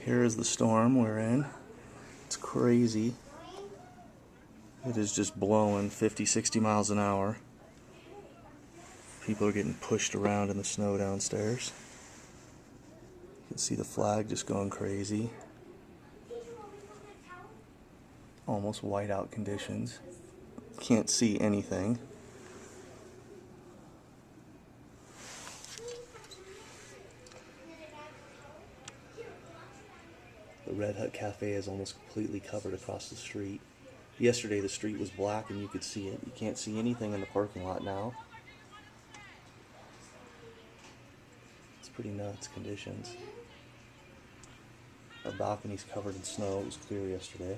Here is the storm we're in. It's crazy. It is just blowing 50, 60 miles an hour. People are getting pushed around in the snow downstairs. You can see the flag just going crazy. Almost whiteout conditions. Can't see anything. The Red Hut Cafe is almost completely covered across the street. Yesterday the street was black and you could see it. You can't see anything in the parking lot now. It's pretty nuts conditions. Our balcony's covered in snow. It was clear yesterday.